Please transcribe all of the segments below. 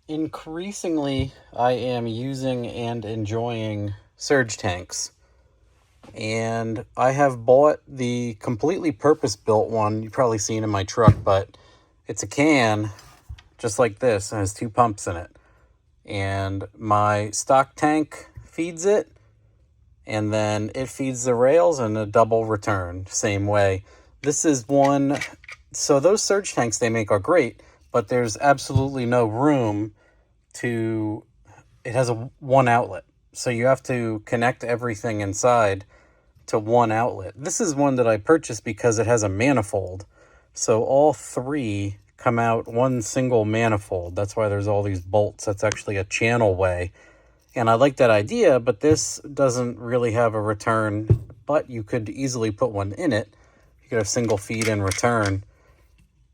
Increasingly, I am using and enjoying surge tanks. And I have bought the completely purpose-built one. You've probably seen in my truck, but it's a can just like this. It has two pumps in it. And my stock tank feeds it, and then it feeds the rails in a double return, same way. This is one, so those surge tanks they make are great, but there's absolutely no room to, it has a one outlet. So you have to connect everything inside to one outlet. This is one that I purchased because it has a manifold. So all three come out one single manifold. That's why there's all these bolts. That's actually a channel way. And I like that idea, but this doesn't really have a return, but you could easily put one in it. You could have single feed and return.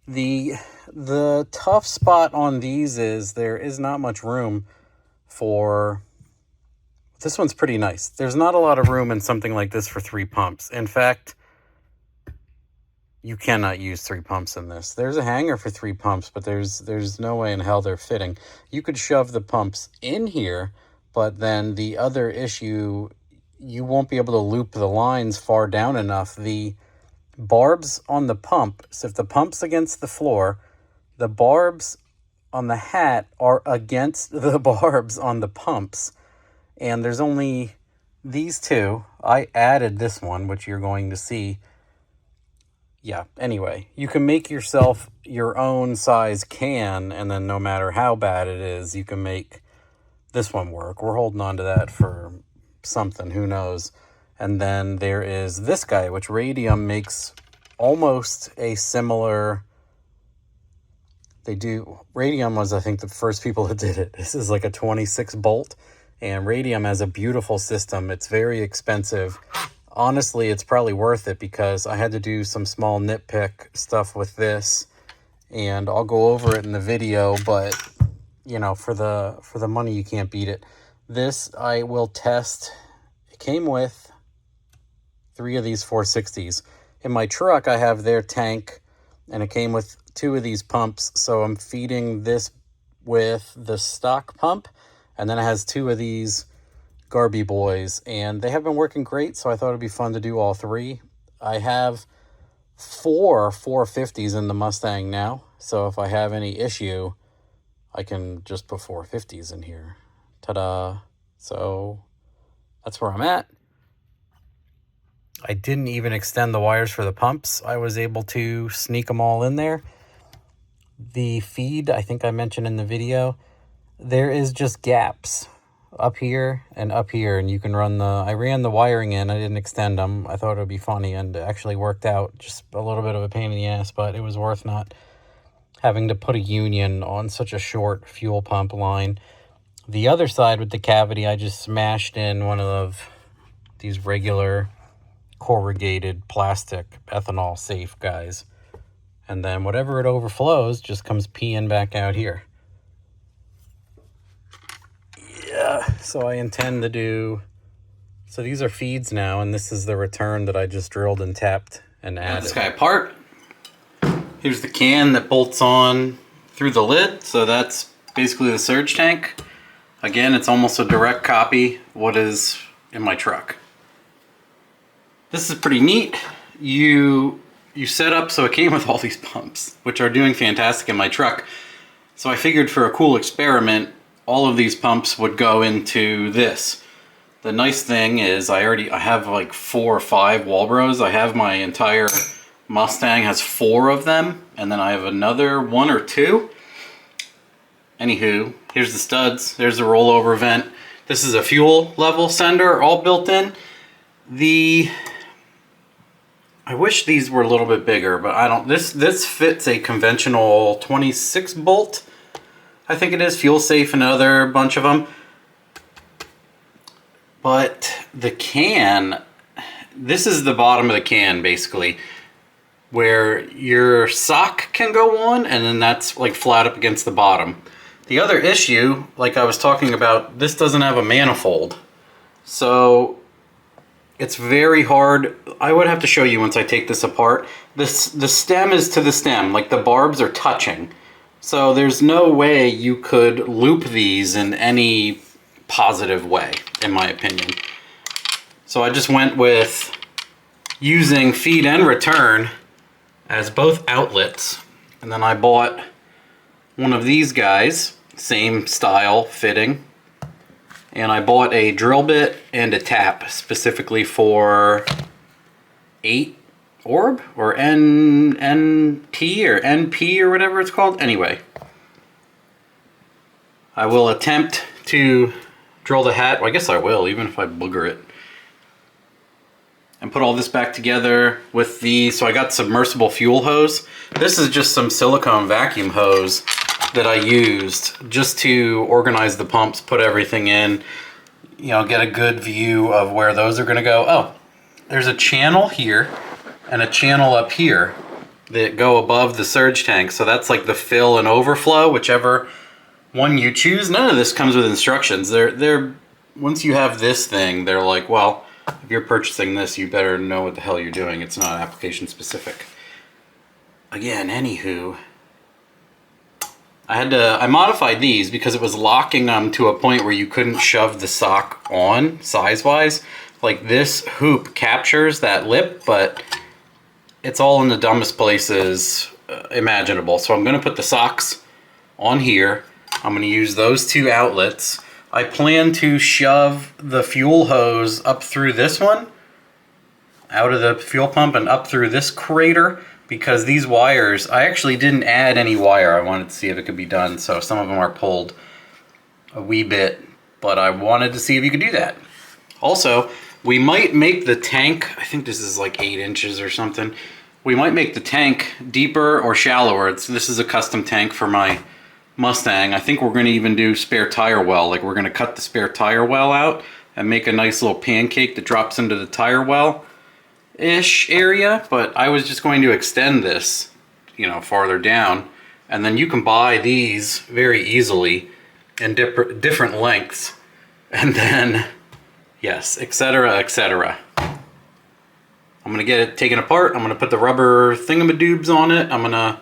The tough spot on these is there is not much room for, this one's pretty nice. There's not a lot of room in something like this for 3 pumps. In fact, you cannot use 3 pumps in this. There's a hanger for 3 pumps, but there's no way in hell they're fitting. You could shove the pumps in here, but then the other issue, you won't be able to loop the lines far down enough. The barbs on the pump, so if the pump's against the floor, the barbs on the hat are against the barbs on the pumps. And there's only these two. I added this one, which you're going to see. Yeah, anyway, you can make yourself your own size can, and then no matter how bad it is, you can make this one work. We're holding on to that for something, who knows. And then there is this guy, which Radium makes almost a similar, Radium was, I think, the first people that did it. This is like a 26 bolt, and Radium has a beautiful system. It's very expensive. Honestly, it's probably worth it because I had to do some small nitpick stuff with this, and I'll go over it in the video, but you know, for the money, you can't beat it. This I will test. It came with 3 of these 460s. In my truck, I have their tank, and it came with 2 of these pumps, so I'm feeding this with the stock pump, and then it has 2 of these Garby boys, and they have been working great, so I thought it'd be fun to do all 3. I have 4 450s in the Mustang now, so if I have any issue, I can just put 450s in here. Ta-da! So that's where I'm at. I didn't even extend the wires for the pumps. I was able to sneak them all in there. The feed, I think I mentioned in the video, there is just gaps up here, and you can run I ran the wiring in. I didn't extend them. I thought it would be funny, and it actually worked out. Just a little bit of a pain in the ass, but it was worth not having to put a union on such a short fuel pump line. The other side with the cavity, I just smashed in one of these regular corrugated plastic ethanol safe guys. And then whatever it overflows just comes peeing back out here. Yeah, so I intend to do, so these are feeds now, and this is the return that I just drilled and tapped and added. This guy apart. Here's the can that bolts on through the lid, so that's basically the surge tank. Again, it's almost a direct copy of what is in my truck. This is pretty neat. You set up, so it came with all these pumps, which are doing fantastic in my truck. So I figured for a cool experiment, all of these pumps would go into this. The nice thing is I have like 4 or 5 Walbros. I have my entire Mustang has 4 of them, and then I have another 1 or 2. Anywho, here's the studs. There's the rollover vent. This is a fuel level sender, all built in. I wish these were a little bit bigger, but I don't. This fits a conventional 26 bolt. I think it is fuel safe, another bunch of them. But the can, this is the bottom of the can basically, where your sock can go on, and then that's like flat up against the bottom. The other issue, like I was talking about, this doesn't have a manifold. So it's very hard. I would have to show you once I take this apart. The stem is to the stem, like the barbs are touching. So there's no way you could loop these in any positive way, in my opinion. So I just went with using feed and return as both outlets. And then I bought one of these guys, same style fitting. And I bought a drill bit and a tap specifically for 8 orb or NT or NP or whatever it's called. Anyway, I will attempt to drill the hat. Well, I guess I will, even if I booger it. And put all this back together with the, so I got submersible fuel hose. This is just some silicone vacuum hose that I used just to organize the pumps, put everything in, you know, get a good view of where those are gonna go. Oh, there's a channel here and a channel up here that go above the surge tank. So that's like the fill and overflow, whichever one you choose. None of this comes with instructions. They're once you have this thing, they're like, well, if you're purchasing this, you better know what the hell you're doing. It's not application specific. Again, anywho, I modified these because it was locking them to a point where you couldn't shove the sock on size-wise. Like this hoop captures that lip, but it's all in the dumbest places imaginable. So I'm gonna put the socks on here. I'm gonna use those 2 outlets. I plan to shove the fuel hose up through this one, out of the fuel pump and up through this crater, because these wires, I actually didn't add any wire. I wanted to see if it could be done. So some of them are pulled a wee bit, but I wanted to see if you could do that. Also, we might make the tank, I think this is like 8 inches or something. We might make the tank deeper or shallower. This is a custom tank for my Mustang. I think we're going to even do spare tire well. Like we're going to cut the spare tire well out and make a nice little pancake that drops into the tire well-ish area. But I was just going to extend this, you know, farther down. And then you can buy these very easily in different lengths. And then, yes, etc., etc. I'm going to get it taken apart. I'm going to put the rubber thingamadoobs on it. I'm going to,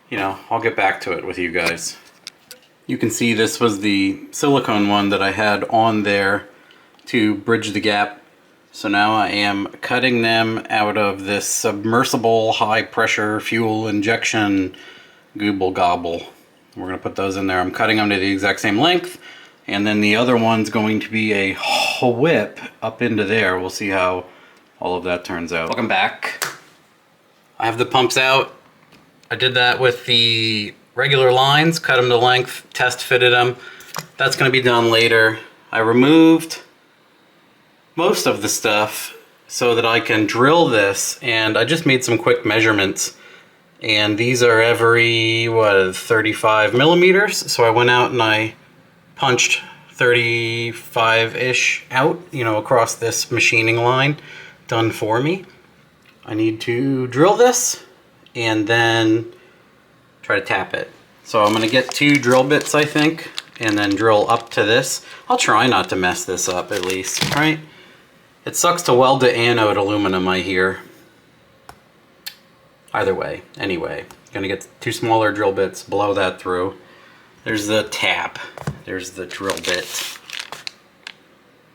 you know, I'll get back to it with you guys. You can see this was the silicone one that I had on there to bridge the gap. So now I am cutting them out of this submersible high pressure fuel injection gooble gobble. We're going to put those in there. I'm cutting them to the exact same length. And then the other one's going to be a whip up into there. We'll see how all of that turns out. Welcome back. I have the pumps out. I did that with the regular lines, cut them to length, test fitted them. That's going to be done later. I removed most of the stuff so that I can drill this, and I just made some quick measurements. And these are every, 35 millimeters. So I went out and I punched 35-ish out, you know, across this machining line, done for me. I need to drill this and then try to tap it. So I'm gonna get 2 drill bits, I think, and then drill up to this. I'll try not to mess this up at least, right? It sucks to weld to anode aluminum, I hear. Either way, anyway, gonna get 2 smaller drill bits, blow that through. There's the tap, there's the drill bit.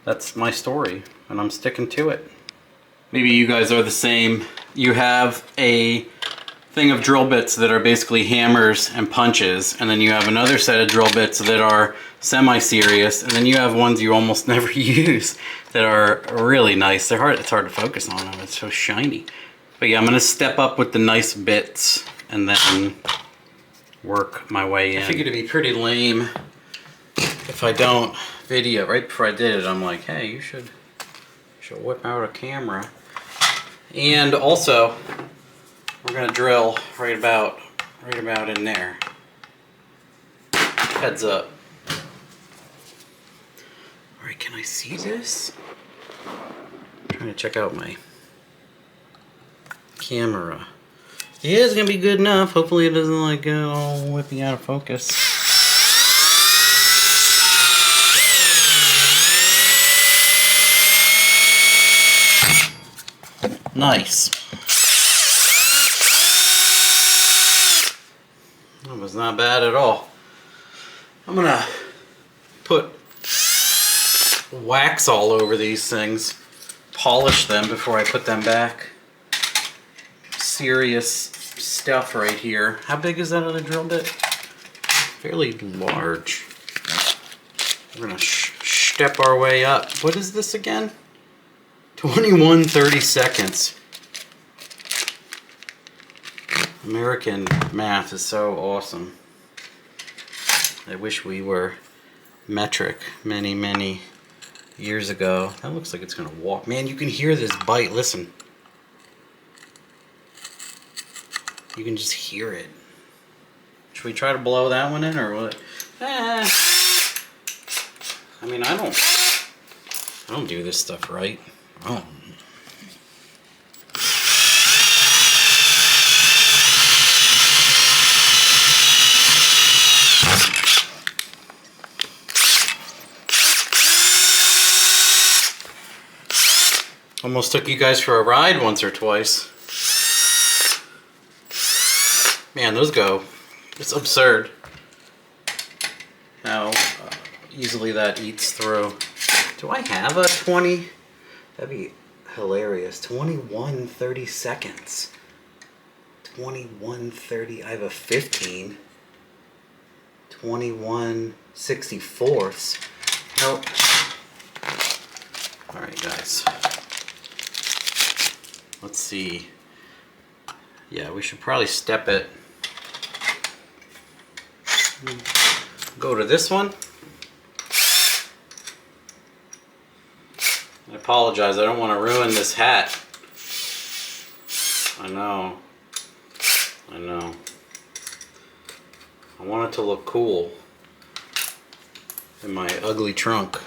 That's my story, and I'm sticking to it. Maybe you guys are the same. You have a thing of drill bits that are basically hammers and punches, and then you have another set of drill bits that are semi-serious, and then you have ones you almost never use that are really nice. It's hard to focus on them, it's so shiny. But yeah, I'm gonna step up with the nice bits and then work my way in. I figured it'd be pretty lame if I don't video. Right before I did it, I'm like, hey, you should whip out a camera. And also, we're gonna drill right about in there. Heads up. All right, can I see this? I'm trying to check out my camera. Yeah, it's gonna be good enough. Hopefully it doesn't like go all whipping out of focus. Nice. That was not bad at all. I'm gonna put wax all over these things, polish them before I put them back. Serious stuff right here. How big is that on a drill bit? Fairly large. We're gonna step our way up. What is this again? 21 30 American math is so awesome. I wish we were metric many years ago. That looks like it's gonna walk. Man, you can hear this bite. Listen. You can just hear it. Should we try to blow that one in or what? I mean, I don't do this stuff right. Oh. Almost took you guys for a ride once or twice. Man, those go. It's absurd how easily that eats through. Do I have a 20? That'd be hilarious. 21 30 seconds. 21 30. I have a 15. 21 64ths. Nope. Alright, guys. Let's see. Yeah, we should probably step it. Go to this one. I apologize, I don't want to ruin this hat. I know. I want it to look cool in my ugly trunk.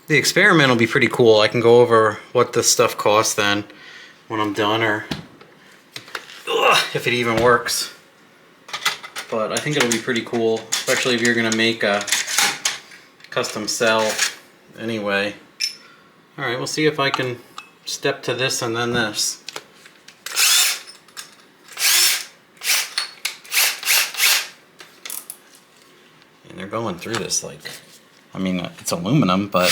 The experiment will be pretty cool. I can go over what this stuff costs then when I'm done, or if it even works. But I think it'll be pretty cool, especially if you're gonna make a custom cell anyway. Alright, we'll see if I can step to this and then this. And they're going through this like, I mean, it's aluminum, but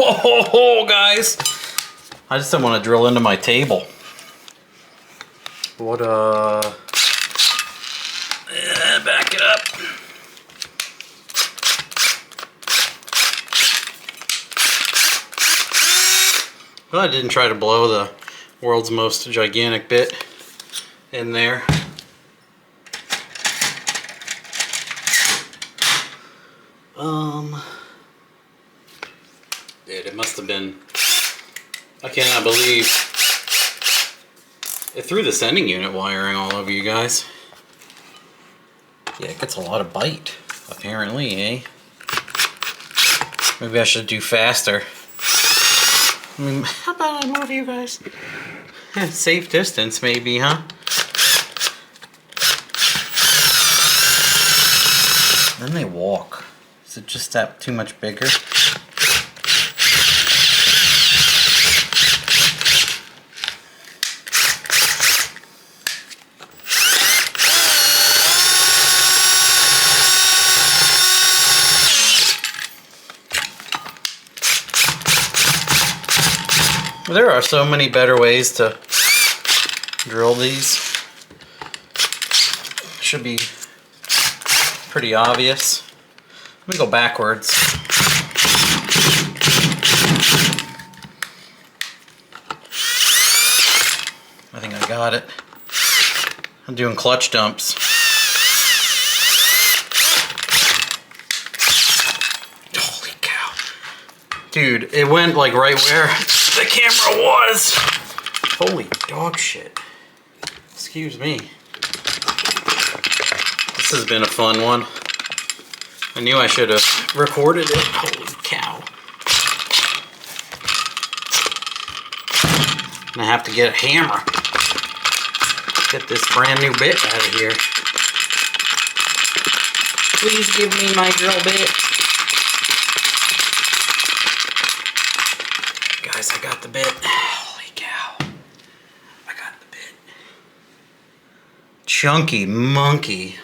oh, guys, I just don't want to drill into my table. What, back it up. Well, I didn't try to blow the world's most gigantic bit in there. Dude, it must have been, I cannot believe it threw the sending unit wiring all over you guys. Yeah, it gets a lot of bite, apparently, eh? Maybe I should do faster. I mean, how about I move you guys? Safe distance, maybe, huh? Then they walk. Is it just that too much bigger? There are so many better ways to drill these. Should be pretty obvious. Let me go backwards. I think I got it. I'm doing clutch dumps. Holy cow. Dude, it went like right where the camera was. Holy dog shit. Excuse me. This has been a fun one. I knew I should have recorded it. Holy cow. gonna have to get a hammer. Get this brand new bit out of here. Please give me my drill bit. Guys, I got the bit. Holy cow. I got the bit. Chunky monkey.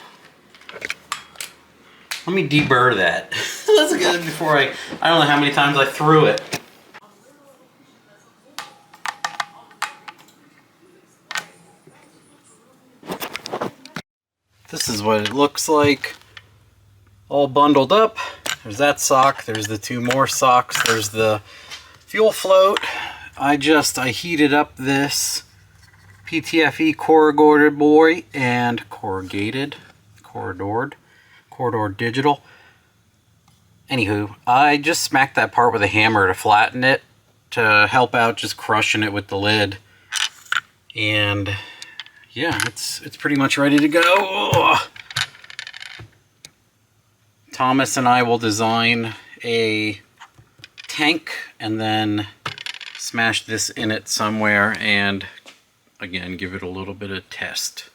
Let me deburr that. Let's get it before I don't know how many times I threw it. This is what it looks like. All bundled up. There's that sock. There's the two more socks. There's the fuel float. I heated up this PTFE corrugated boy and corrugated digital. Anywho, I just smacked that part with a hammer to flatten it to help out just crushing it with the lid. And yeah, it's pretty much ready to go. Ugh. Thomas and I will design a tank and then smash this in it somewhere and again give it a little bit of test.